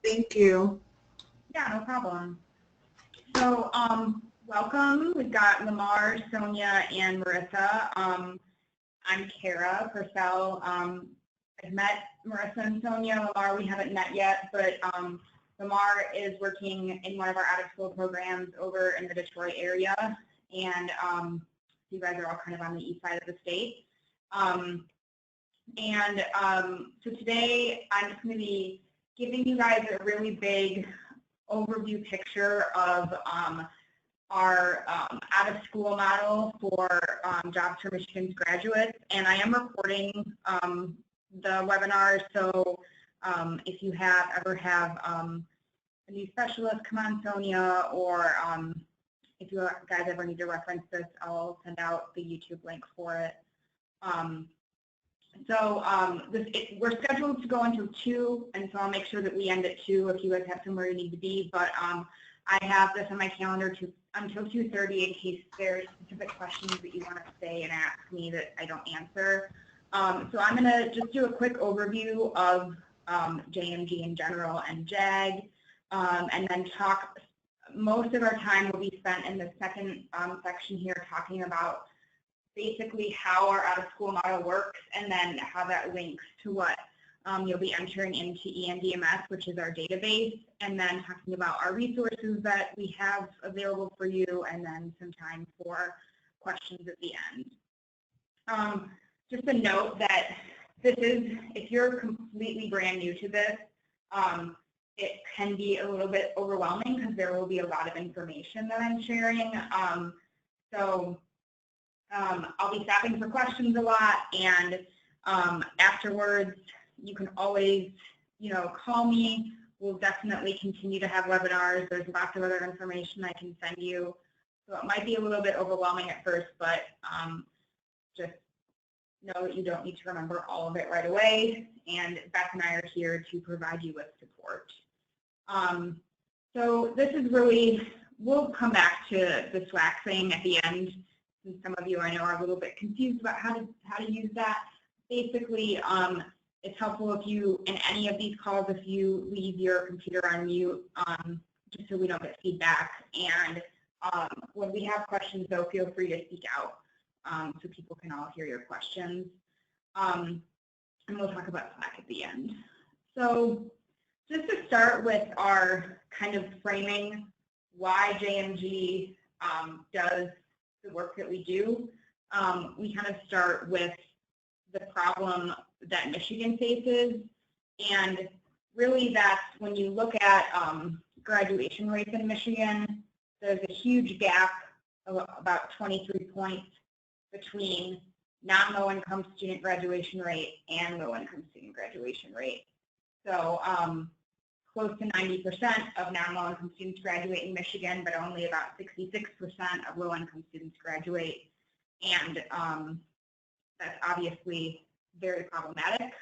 Thank you. Yeah, no problem. So, welcome. We've got Lamar, Sonia, and Marissa. I'm Kara Purcell. I've met Marissa and Sonia. Lamar, we haven't met yet, but Lamar is working in one of our out-of-school programs over in the Detroit area, and you guys are all kind of on the east side of the state. So today I'm just going to be giving you guys a really big overview picture of our out-of-school model for Jobs for Michigan's graduates. And I am recording the webinar, so if you ever have a new specialist come on, Sonia, or if you guys ever need to reference this, I'll send out the YouTube link for it. We're scheduled to go until 2, and so I'll make sure that we end at 2 if you guys have somewhere you need to be. But I have this on my calendar until 2:30 in case there's specific questions that you want to say and ask me that I don't answer. So I'm going to just do a quick overview of JMG in general and JAG, and then talk. Most of our time will be spent in the second section here talking about basically how our out-of-school model works and then how that links to what you'll be entering into ENDMS, which is our database, and then talking about our resources that we have available for you, and then some time for questions at the end. Just a note that if you're completely brand new to this, it can be a little bit overwhelming because there will be a lot of information that I'm sharing. I'll be stopping for questions a lot, and afterwards you can always, call me. We'll definitely continue to have webinars. There's lots of other information I can send you. So it might be a little bit overwhelming at first, but just know that you don't need to remember all of it right away, and Beth and I are here to provide you with support. So this is really, we'll come back to the SWAC thing at the end. Some of you I know are a little bit confused about how to use that. Basically, it's helpful if you, in any of these calls, if you leave your computer on mute, just so we don't get feedback. And when we have questions, though, feel free to speak out so people can all hear your questions. And we'll talk about SWAC at the end. So just to start with our kind of framing why JMG does the work that we do, we kind of start with the problem that Michigan faces, and really that's when you look at graduation rates in Michigan, there's a huge gap of about 23 points between non-low-income student graduation rate and low-income student graduation rate. So close to 90% of non-low-income students graduate in Michigan, but only about 66% of low-income students graduate, and that's obviously very problematic.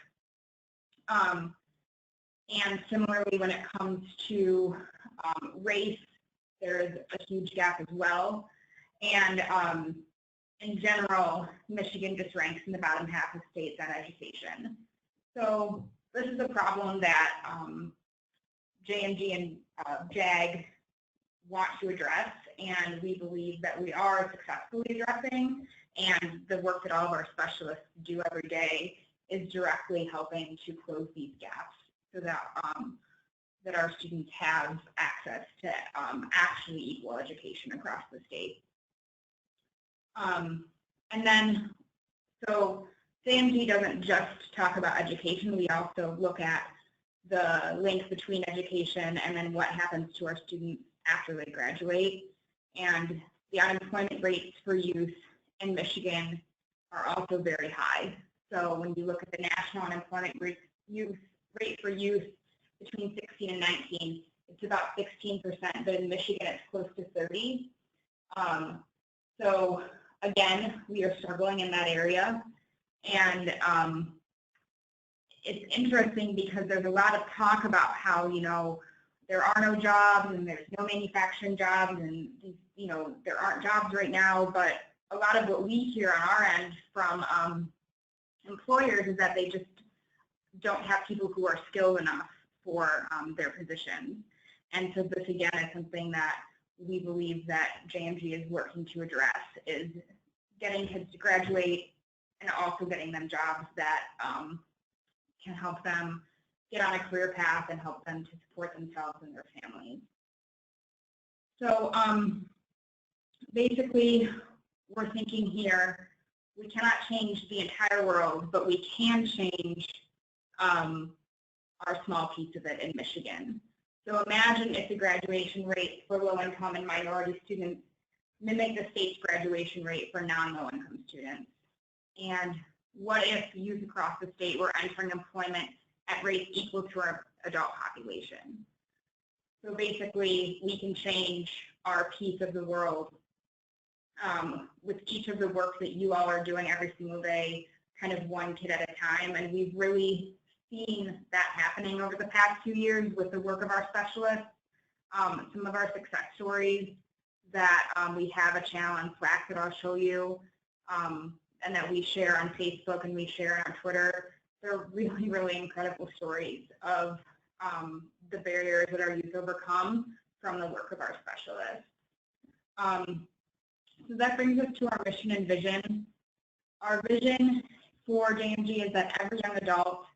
And similarly, when it comes to race, there's a huge gap as well. And in general, Michigan just ranks in the bottom half of states on education. So this is a problem that JMG and JAG want to address, and we believe that we are successfully addressing, and the work that all of our specialists do every day is directly helping to close these gaps so that that our students have access to actually equal education across the state. And then, so JMG doesn't just talk about education, we also look at the link between education and then what happens to our students after they graduate. And the unemployment rates for youth in Michigan are also very high. So when you look at the national unemployment rate for youth between 16 and 19, it's about 16%, but in Michigan it's close to 30. So again, we are struggling in that area. And it's interesting because there's a lot of talk about how, there are no jobs and there's no manufacturing jobs and, there aren't jobs right now. But a lot of what we hear on our end from employers is that they just don't have people who are skilled enough for their positions. And so this, again, is something that we believe that JMG is working to address, is getting kids to graduate and also getting them jobs that can help them get on a career path and help them to support themselves and their families. So basically, we're thinking here, we cannot change the entire world, but we can change our small piece of it in Michigan. So imagine if the graduation rate for low-income and minority students mimic the state's graduation rate for non-low-income students. And what if youth across the state were entering employment at rates equal to our adult population? So basically, we can change our piece of the world with each of the work that you all are doing every single day, kind of one kid at a time. And we've really seen that happening over the past 2 years with the work of our specialists. Some of our success stories that we have a channel on Slack that I'll show you, and that we share on Facebook and we share on Twitter. They're really, really incredible stories of the barriers that our youth overcome from the work of our specialists. So that brings us to our mission and vision. Our vision for JMG is that every young adult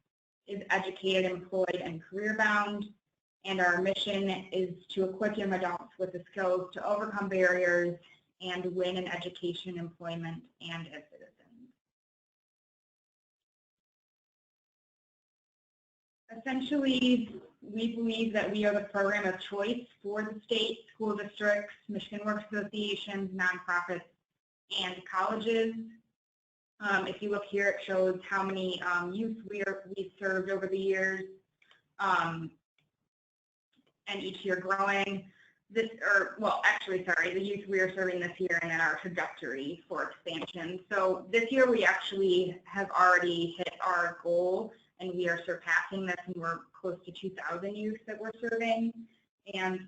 is educated, employed, and career-bound. And our mission is to equip young adults with the skills to overcome barriers and win in education, employment, and as citizens. Essentially, we believe that we are the program of choice for the state, school districts, Michigan Works Associations, nonprofits, and colleges. If you look here, it shows how many youth we've served over the years, and each year growing. The youth we are serving this year, and then our trajectory for expansion. So this year we actually have already hit our goal, and we are surpassing this, and we're close to 2,000 youth that we're serving. And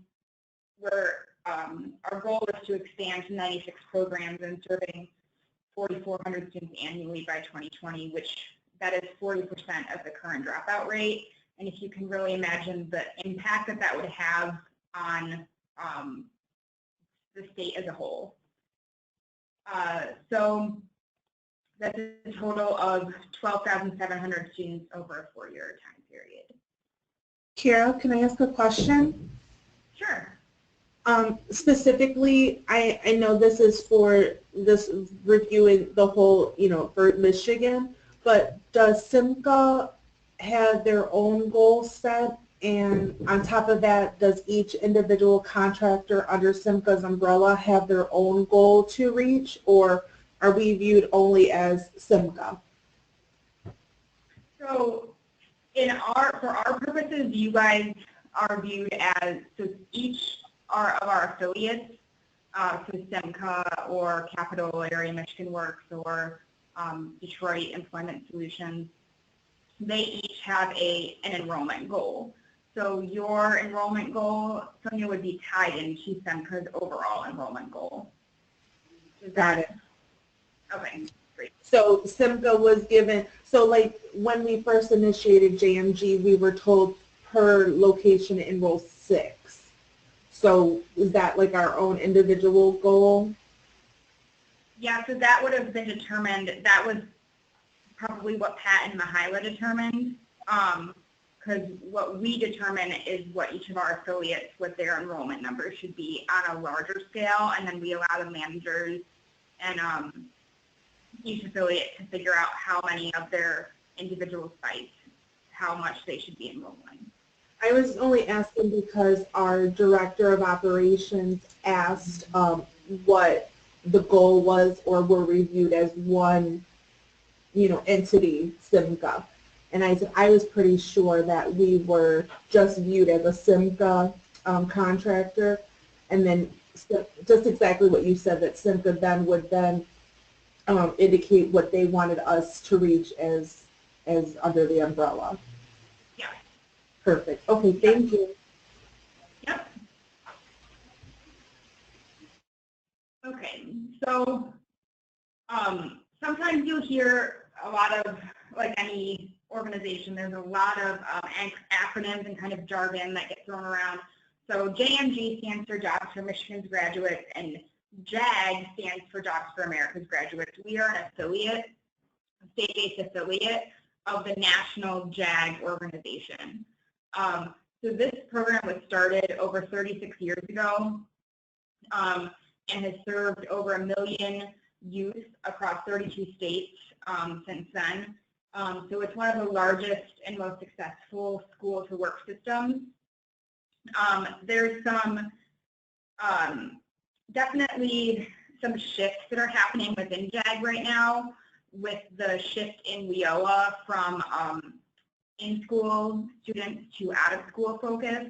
our goal is to expand to 96 programs and serving 4,400 students annually by 2020, which that is 40% of the current dropout rate. And if you can really imagine the impact that that would have on the state as a whole. So that's a total of 12,700 students over a 4-year time period. Kara, can I ask a question? Sure. Specifically, I know this is for this reviewing the whole, for Michigan, but does SIMCA have their own goal set? And on top of that, does each individual contractor under SIMCA's umbrella have their own goal to reach, or are we viewed only as SIMCA? So for our purposes, you guys are viewed as, so each of our affiliates, so SIMCA or Capital Area Michigan Works or Detroit Employment Solutions, they each have an enrollment goal. So your enrollment goal, Sonia, would be tied into SIMCA's overall enrollment goal. Got it. Okay, great. So SIMCA was given, so like when we first initiated JMG, we were told per location to enroll 6. So is that like our own individual goal? Yeah, so that would have been determined, that was probably what Pat and Mahila determined, because what we determine is what each of our affiliates, what their enrollment numbers should be on a larger scale, and then we allow the managers and each affiliate to figure out how many of their individual sites, how much they should be enrolling. I was only asking because our director of operations asked what the goal was, or were reviewed as one, entity, SIMCA. And I said I was pretty sure that we were just viewed as a SIMCA contractor, and then just exactly what you said, that SIMCA then would indicate what they wanted us to reach as under the umbrella. Yeah. Perfect. Okay, thank you. Yep. Okay, so sometimes you'll hear a lot of, like any organization. There's a lot of acronyms and kind of jargon that get thrown around. So JMG stands for Jobs for Michigan's Graduates, and JAG stands for Jobs for America's Graduates. We are an affiliate, a state-based affiliate of the national JAG organization. So this program was started over 36 years ago and has served over 1 million youth across 32 states since then. So it's one of the largest and most successful school-to-work systems. There's some definitely some shifts that are happening within JAG right now with the shift in WIOA from in-school students to out-of-school focus.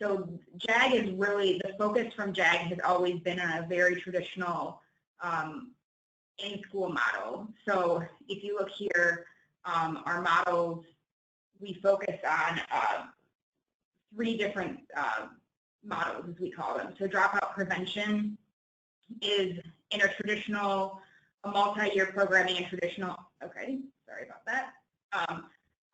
So JAG is really, the focus from JAG has always been on a very traditional in-school model. So if you look here, our models, we focus on 3 different models, as we call them. So dropout prevention is in a traditional, a multi-year programming and traditional, okay, sorry about that.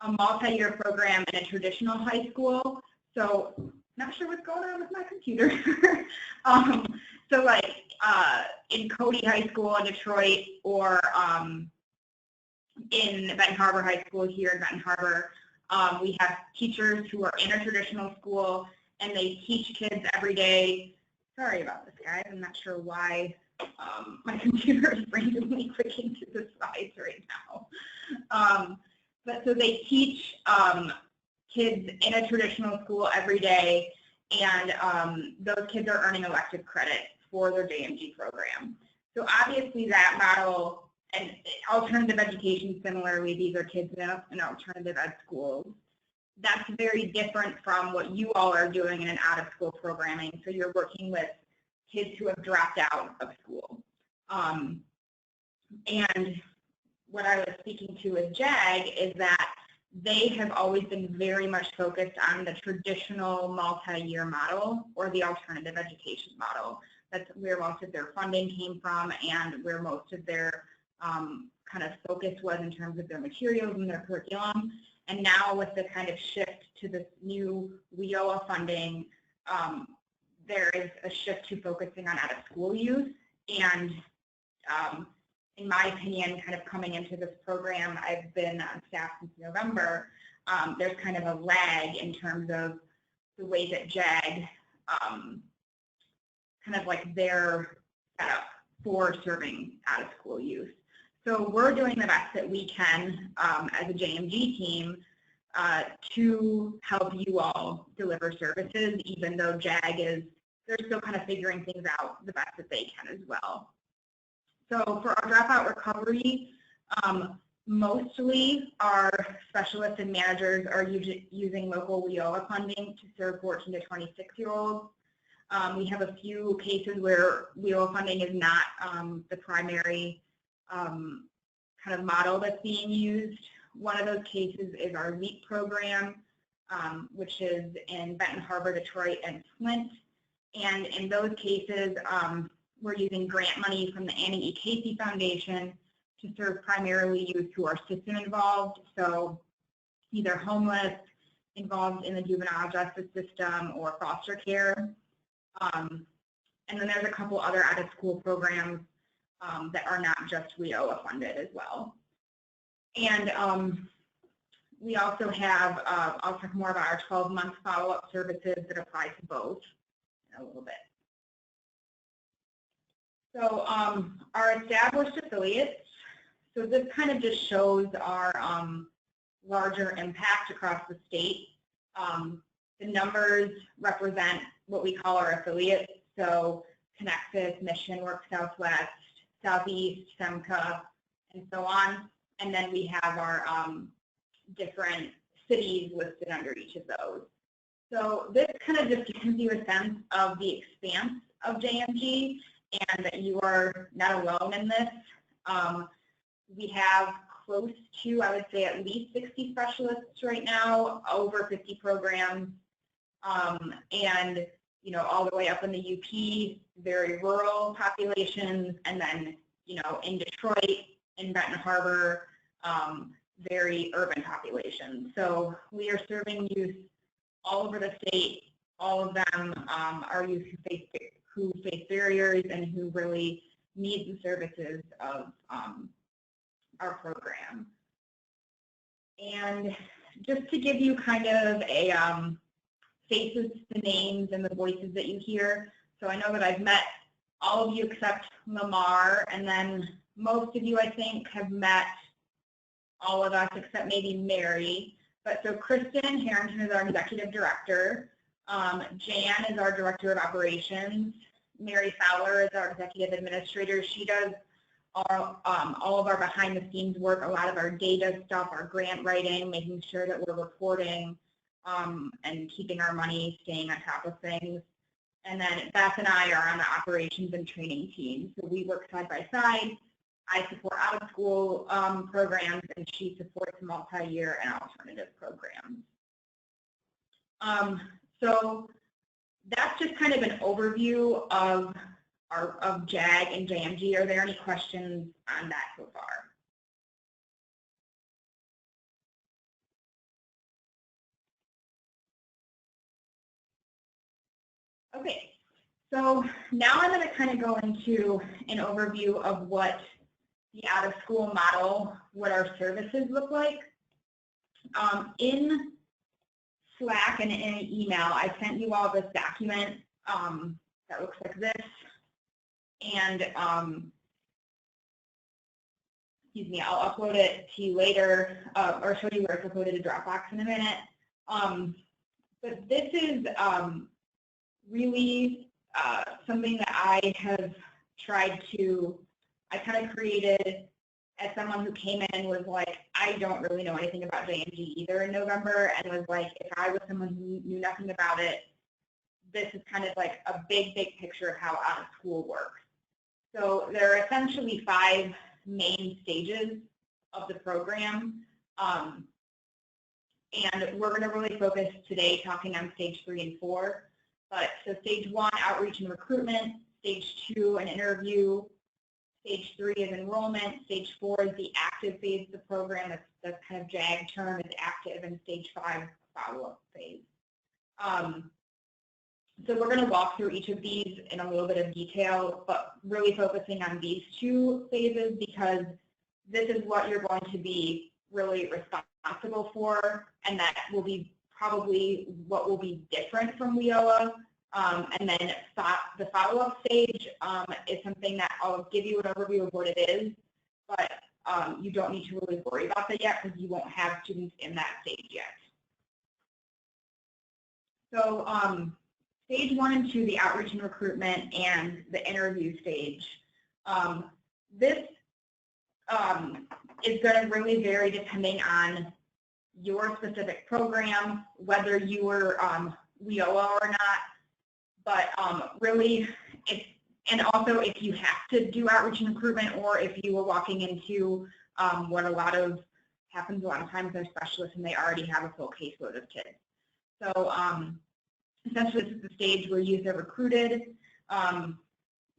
A multi-year program in a traditional high school. So not sure what's going on with my computer. So like in Cody High School in Detroit, or in Benton Harbor High School here in Benton Harbor, we have teachers who are in a traditional school and they teach kids every day. Sorry about this, guys. I'm not sure why my computer is randomly clicking to the slides right now. But so they teach kids in a traditional school every day, and those kids are earning elective credit for their JMG program. So obviously that model, and alternative education similarly, these are kids in alternative ed schools. That's very different from what you all are doing in an out-of-school programming. So you're working with kids who have dropped out of school. And what I was speaking to with JAG is that they have always been very much focused on the traditional multi-year model or the alternative education model. That's where most of their funding came from and where most of their kind of focus was in terms of their materials and their curriculum. And now with the kind of shift to this new WIOA funding, there is a shift to focusing on out-of-school youth. And in my opinion, kind of coming into this program, I've been on staff since November, there's kind of a lag in terms of the way that JAG, kind of like their setup for serving out-of-school youth. So we're doing the best that we can as a JMG team to help you all deliver services, even though JAG is, they're still kind of figuring things out the best that they can as well. So for our dropout recovery, mostly our specialists and managers are using local WIOA funding to serve 14 to 26-year-olds. We have a few cases where WIOA funding is not the primary kind of model that's being used. One of those cases is our LEAP program, which is in Benton Harbor, Detroit, and Flint. And in those cases, we're using grant money from the Annie E. Casey Foundation to serve primarily youth who are system involved, so either homeless, involved in the juvenile justice system, or foster care. And then there's a couple other out-of-school programs that are not just WIOA funded as well. And we also have, I'll talk more about our 12-month follow-up services that apply to both in a little bit. So our established affiliates, so this kind of just shows our larger impact across the state. The numbers represent what we call our affiliates, so Connexus, Mission, Work Southwest, Southeast, SEMCA, and so on. And then we have our different cities listed under each of those. So this kind of just gives you a sense of the expanse of JMG and that you are not alone in this. We have close to, I would say, at least 60 specialists right now, over 50 programs, and you know, all the way up in the UP, very rural populations, and then, you know, in Detroit, in Benton Harbor, very urban populations. So we are serving youth all over the state. All of them are youth who face barriers and who really need the services of our program. And just to give you kind of a faces to names and the voices that you hear. So I know that I've met all of you except Lamar, and then most of you, I think, have met all of us except maybe Mary. But so Kristen Harrington is our executive director. Jan is our director of operations. Mary Fowler is our executive administrator. She does all of our behind the scenes work, a lot of our data stuff, our grant writing, making sure that we're reporting and keeping our money, staying on top of things. And then Beth and I are on the operations and training team. So we work side by side. I support out of school programs and she supports multi-year and alternative programs. So that's just kind of an overview of JAG and JMG. Are there any questions on that so far? Okay, so now I'm going to kind of go into an overview of what the out-of-school model, what our services look like. In Slack and in an email, I sent you all this document that looks like this. And excuse me, I'll upload it to you later or show you where it's uploaded to Dropbox in a minute. But this is really something that I have tried to, I kind of created as someone who came in and was like, I don't really know anything about JMG either in November, and was like, if I was someone who knew nothing about it, this is kind of like a big picture of how out of school works. So there are essentially 5 main stages of the program. And we're going to really focus today talking on stage 3 and 4. But so stage 1, outreach and recruitment. Stage 2, an interview. Stage 3 is enrollment. Stage 4 is the active phase of the program. That's kind of JAG term is active. And stage 5, follow-up phase. So we're going to walk through each of these in a little bit of detail, but really focusing on these 2 phases because this is what you're going to be really responsible for, and that will be probably what will be different from WIOA. And then the follow-up stage is something that I'll give you an overview of what it is, but you don't need to really worry about that yet because you won't have students in that stage yet. So stage 1 and 2, the outreach and recruitment and the interview stage. This is going to really vary depending on your specific program, whether you were WIOA or not. But really, and also if you have to do outreach and recruitment, or if you were walking into what happens a lot of times, they're specialists and they already have a full caseload of kids. So essentially, this is the stage where youth are recruited.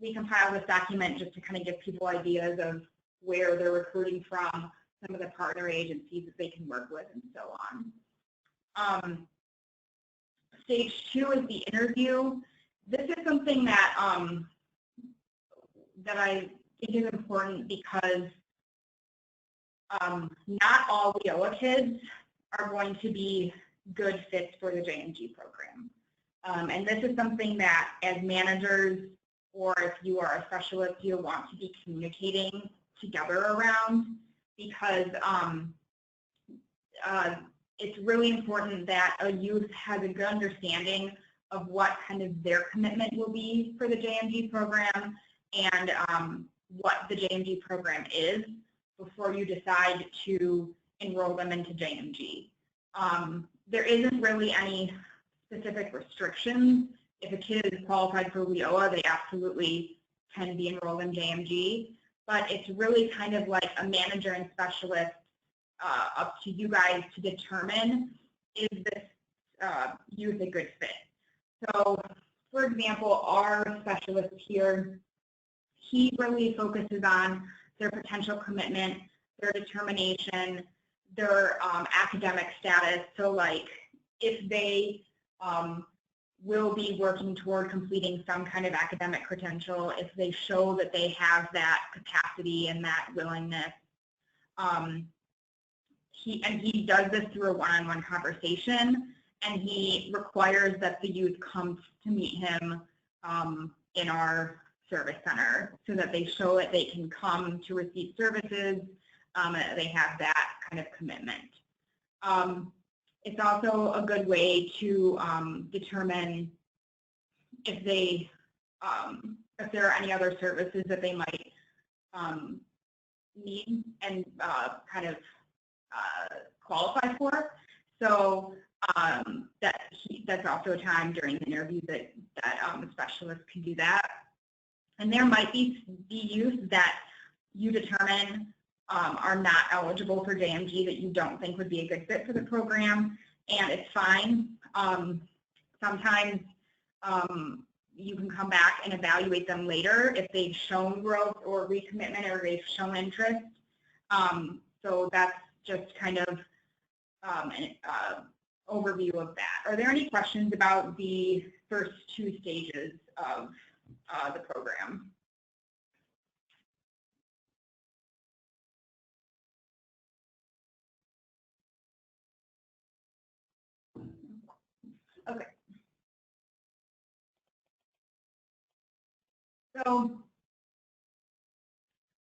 We compile this document just to kind of give people ideas of where they're recruiting from, some of the partner agencies that they can work with, and so on. Stage 2 is the interview. This is something that that I think is important because not all WIOA kids are going to be good fits for the JMG program. And this is something that as managers, or if you are a specialist, you'll want to be communicating together around, because it's really important that a youth has a good understanding of what kind of their commitment will be for the JMG program and what the JMG program is before you decide to enroll them into JMG. There isn't really any specific restrictions. If a kid is qualified for WIOA, they absolutely can be enrolled in JMG, but it's really kind of like a manager and specialist up to you guys to determine, is this youth a good fit? So, for example, our specialist here, he really focuses on their potential commitment, their determination, their academic status. So like if they will be working toward completing some kind of academic credential, if they show that they have that capacity and that willingness. He does this through a one-on-one conversation, and he requires that the youth come to meet him in our service center so that they show that they can come to receive services, and that they have that kind of commitment. It's also a good way to determine if there are any other services that they might need and kind of qualify for. So that's also a time during the interview that a specialist can do that. And there might be youth that you determine are not eligible for JMG, that you don't think would be a good fit for the program, and it's fine. Sometimes you can come back and evaluate them later if they've shown growth or recommitment or they've shown interest. So that's just kind of an overview of that. Are there any questions about the first two stages of the program? Okay. So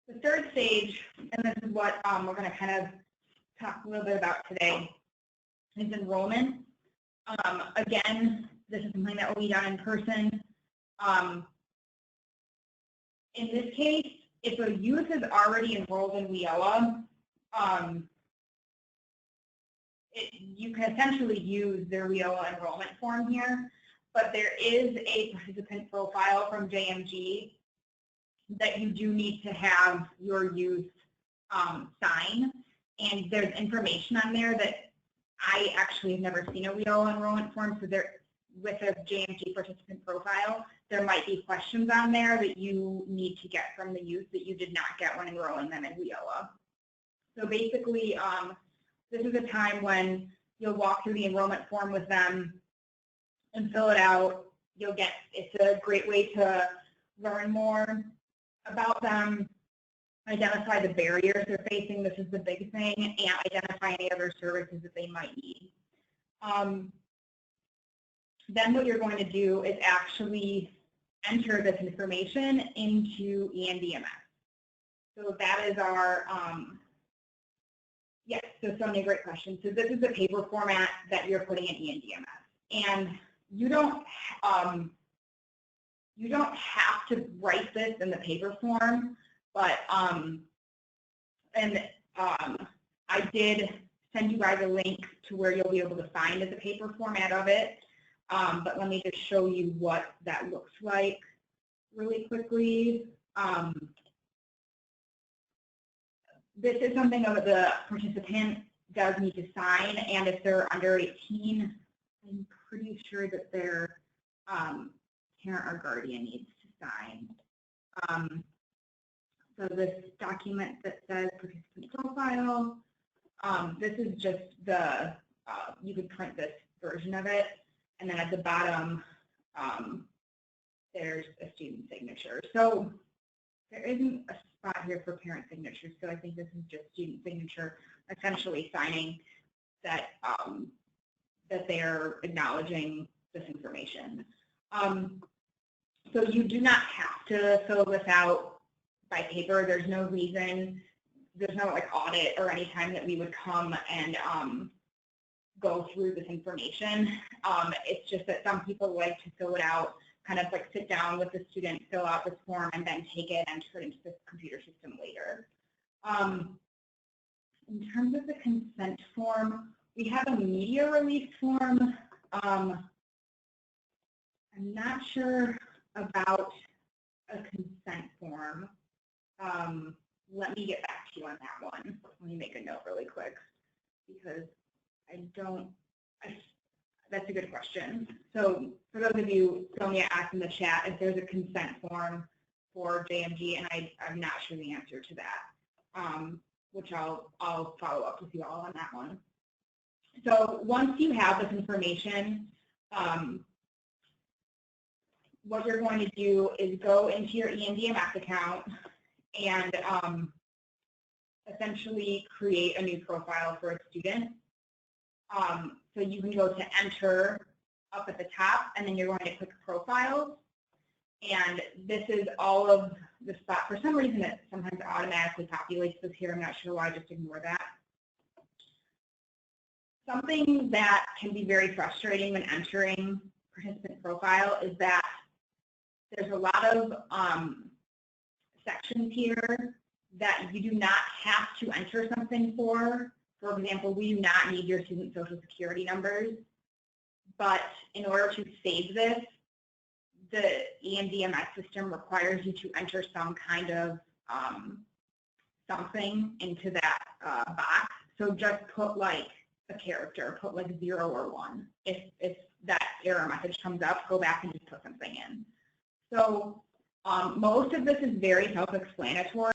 the third stage, and this is what we're going to kind of talk a little bit about today, is enrollment. Again, this is something that will be done in person. In this case, if a youth is already enrolled in WIOA, you can essentially use their WIOA enrollment form here, but there is a participant profile from JMG that you do need to have your youth sign, and there's information on there that I actually have never seen a WIOA enrollment form, so there, with a JMG participant profile, there might be questions on there that you need to get from the youth that you did not get when enrolling them in WIOA. So basically, this is a time when you'll walk through the enrollment form with them and fill it out. It's a great way to learn more about them, identify the barriers they're facing, this is the big thing, and identify any other services that they might need. Then what you're going to do is actually enter this information into ENDMS. So that is our, yes, so Sonia, great question. So this is the paper format that you're putting in ENDMS. And you don't have to write this in the paper form, but I did send you guys a link to where you'll be able to find the paper format of it. But let me just show you what that looks like really quickly. This is something that the participant does need to sign, and if they're under 18, I'm pretty sure that their parent or guardian needs to sign. So this document that says participant profile, this is just the, you could print this version of it, and then at the bottom, there's a student signature. So there isn't a spot here for parent signatures, so I think this is just student signature, essentially signing that that they're acknowledging this information. So you do not have to fill this out by paper. There's no reason, there's no like audit or any time that we would come and go through this information. It's just that some people like to fill it out, kind of like sit down with the student, fill out this form, and then take it and enter it into the computer system later. In terms of the consent form, we have a media release form. I'm not sure about a consent form. Let me get back to you on that one. Let me make a note really quick because that's a good question. So for those of you, Sonia asked in the chat if there's a consent form for JMG, and I'm not sure the answer to that. which I'll follow up with you all on that one. So once you have this information, what you're going to do is go into your eNDMS account and essentially create a new profile for a student. So you can go to enter up at the top, and then you're going to click profiles. And this is all of the spot. For some reason, it sometimes automatically populates this here. I'm not sure why. Just ignore that. Something that can be very frustrating when entering participant profile is that there's a lot of sections here that you do not have to enter something for. For example, we do not need your student social security numbers, but in order to save this, the eNDMS system requires you to enter some kind of something into that box. So just put like a character, put like 0 or 1. If that error message comes up, go back and just put something in. So most of this is very self-explanatory.